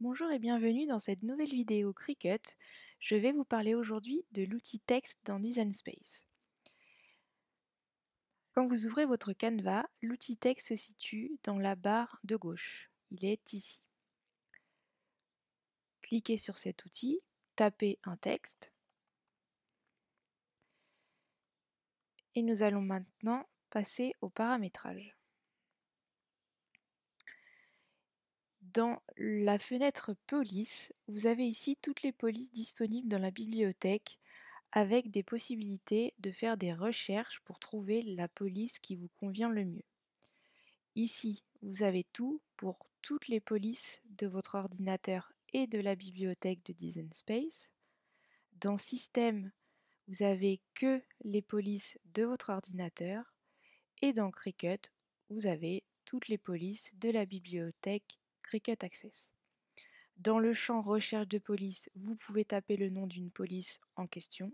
Bonjour et bienvenue dans cette nouvelle vidéo Cricut. Je vais vous parler aujourd'hui de l'outil texte dans Design Space. Quand vous ouvrez votre Canva, l'outil texte se situe dans la barre de gauche. Il est ici. Cliquez sur cet outil, tapez un texte et nous allons maintenant passer au paramétrage. Dans la fenêtre police, vous avez ici toutes les polices disponibles dans la bibliothèque avec des possibilités de faire des recherches pour trouver la police qui vous convient le mieux. Ici, vous avez tout pour toutes les polices de votre ordinateur et de la bibliothèque de Design Space. Dans Système, vous avez que les polices de votre ordinateur et dans Cricut, vous avez toutes les polices de la bibliothèque Cricut Access. Dans le champ Recherche de police, vous pouvez taper le nom d'une police en question.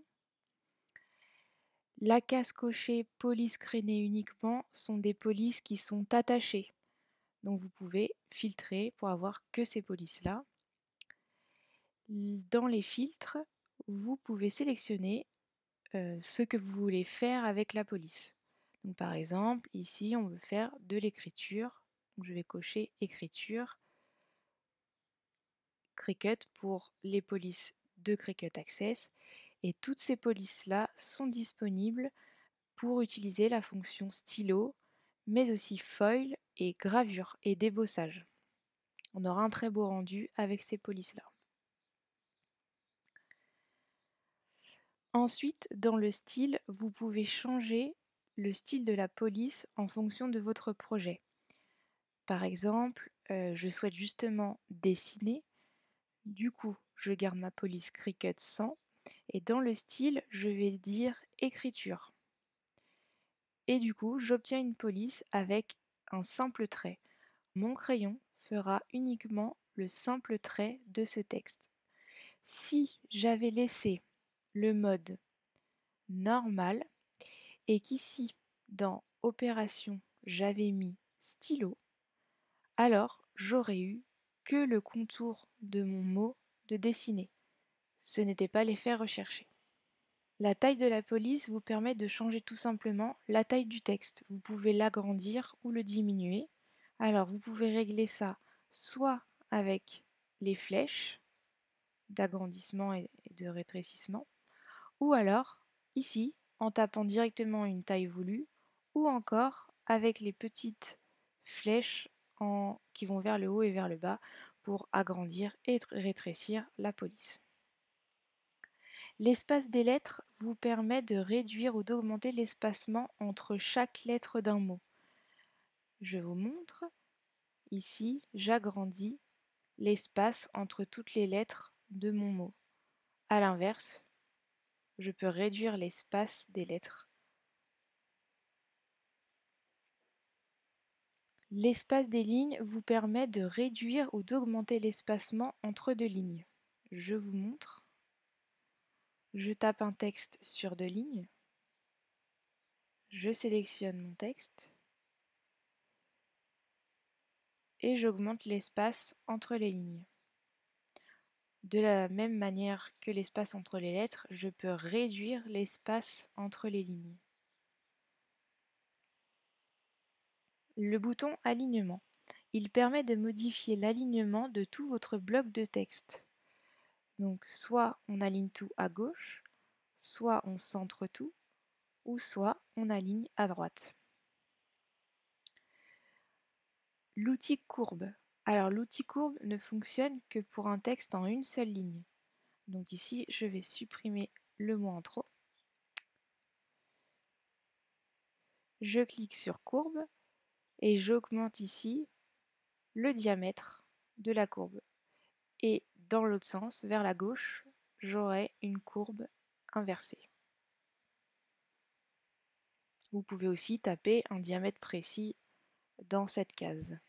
La case cochée police créée uniquement sont des polices qui sont attachées. Donc vous pouvez filtrer pour avoir que ces polices-là. Dans les filtres, vous pouvez sélectionner ce que vous voulez faire avec la police. Donc par exemple, ici, on veut faire de l'écriture. Donc je vais cocher écriture, Cricut pour les polices de Cricut Access. Et toutes ces polices-là sont disponibles pour utiliser la fonction stylo, mais aussi foil et gravure et débossage. On aura un très beau rendu avec ces polices-là. Ensuite, dans le style, vous pouvez changer le style de la police en fonction de votre projet. Par exemple, je souhaite justement dessiner. Du coup, je garde ma police Cricut 100 et dans le style, je vais dire écriture. Et du coup, j'obtiens une police avec un simple trait. Mon crayon fera uniquement le simple trait de ce texte. Si j'avais laissé le mode normal et qu'ici, dans Opération, j'avais mis stylo, alors j'aurais eu que le contour de mon mot de dessiner. Ce n'était pas l'effet recherché. La taille de la police vous permet de changer tout simplement la taille du texte. Vous pouvez l'agrandir ou le diminuer. Alors vous pouvez régler ça soit avec les flèches d'agrandissement et de rétrécissement, ou alors ici en tapant directement une taille voulue, ou encore avec les petites flèches qui vont vers le haut et vers le bas pour agrandir et rétrécir la police. L'espace des lettres vous permet de réduire ou d'augmenter l'espacement entre chaque lettre d'un mot. Je vous montre. Ici, j'agrandis l'espace entre toutes les lettres de mon mot. A l'inverse, je peux réduire l'espace des lettres. L'espace des lignes vous permet de réduire ou d'augmenter l'espacement entre deux lignes. Je vous montre. Je tape un texte sur deux lignes. Je sélectionne mon texte. Et j'augmente l'espace entre les lignes. De la même manière que l'espace entre les lettres, je peux réduire l'espace entre les lignes. Le bouton Alignement. Il permet de modifier l'alignement de tout votre bloc de texte. Donc soit on aligne tout à gauche, soit on centre tout, ou soit on aligne à droite. L'outil courbe. Alors l'outil courbe ne fonctionne que pour un texte en une seule ligne. Donc ici, je vais supprimer le mot en trop. Je clique sur courbe et j'augmente ici le diamètre de la courbe. Et dans l'autre sens, vers la gauche, j'aurai une courbe inversée. Vous pouvez aussi taper un diamètre précis dans cette case.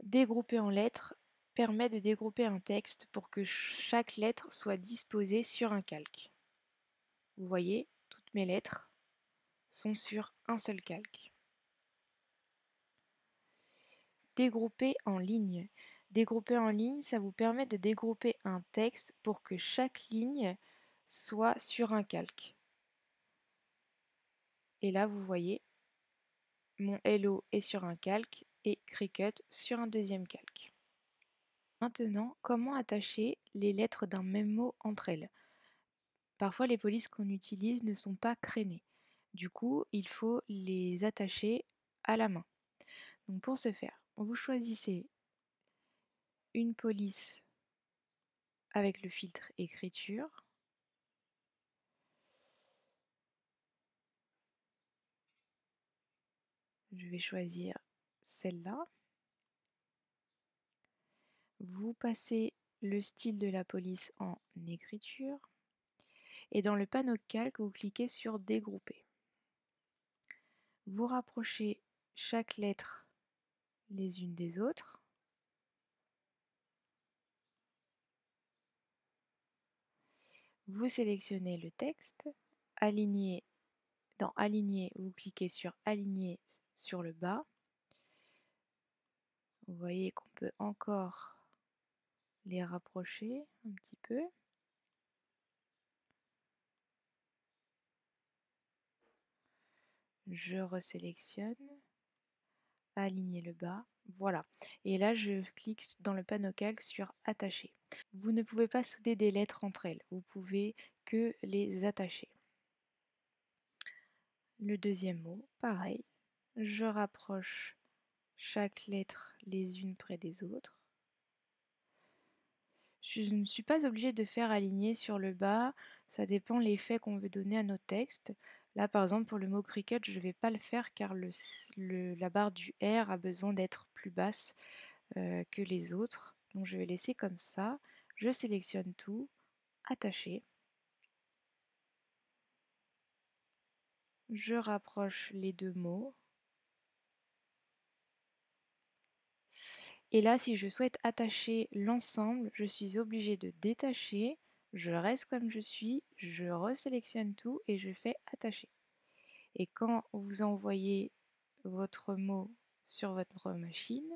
Dégrouper en lettres permet de dégrouper un texte pour que chaque lettre soit disposée sur un calque. Vous voyez, toutes mes lettres sont sur un seul calque. Dégrouper en ligne. Dégrouper en ligne, ça vous permet de dégrouper un texte pour que chaque ligne soit sur un calque. Et là, vous voyez, mon Hello est sur un calque et Cricut sur un deuxième calque. Maintenant, comment attacher les lettres d'un même mot entre elles? Parfois, les polices qu'on utilise ne sont pas crénées. Du coup, il faut les attacher à la main. Donc pour ce faire, vous choisissez une police avec le filtre écriture. Je vais choisir celle-là. Vous passez le style de la police en écriture. Et dans le panneau de calque, vous cliquez sur Dégrouper. Vous rapprochez chaque lettre les unes des autres. Vous sélectionnez le texte. Aligner. Dans Aligner, vous cliquez sur Aligner sur le bas. Vous voyez qu'on peut encore les rapprocher un petit peu. Je resélectionne, aligner le bas, voilà. Et là, je clique dans le panneau calque sur Attacher. Vous ne pouvez pas souder des lettres entre elles, vous pouvez que les attacher. Le deuxième mot, pareil, je rapproche chaque lettre les unes près des autres. Je ne suis pas obligée de faire aligner sur le bas, ça dépend l'effet qu'on veut donner à nos textes. Là, par exemple, pour le mot cricket, je ne vais pas le faire car la barre du R a besoin d'être plus basse que les autres. Donc, je vais laisser comme ça. Je sélectionne tout, attacher. Je rapproche les deux mots. Et là, si je souhaite attacher l'ensemble, je suis obligée de détacher. Je reste comme je suis, je resélectionne tout et je fais attacher. Et quand vous envoyez votre mot sur votre machine,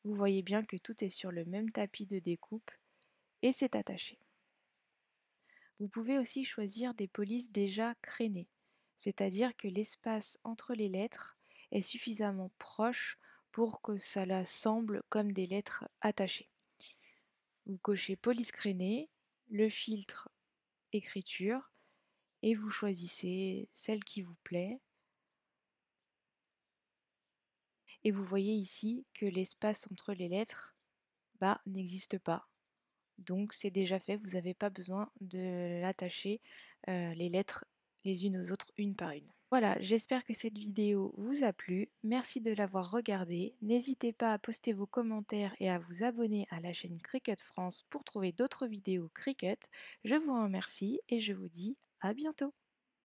vous voyez bien que tout est sur le même tapis de découpe et c'est attaché. Vous pouvez aussi choisir des polices déjà crénées, c'est-à-dire que l'espace entre les lettres est suffisamment proche pour que cela semble comme des lettres attachées. Vous cochez police crénée, le filtre écriture et vous choisissez celle qui vous plaît. Et vous voyez ici que l'espace entre les lettres n'existe pas. Donc c'est déjà fait, vous n'avez pas besoin de l'attacher les lettres les unes aux autres, une par une. Voilà, j'espère que cette vidéo vous a plu. Merci de l'avoir regardée. N'hésitez pas à poster vos commentaires et à vous abonner à la chaîne Cricut France pour trouver d'autres vidéos Cricut. Je vous remercie et je vous dis à bientôt.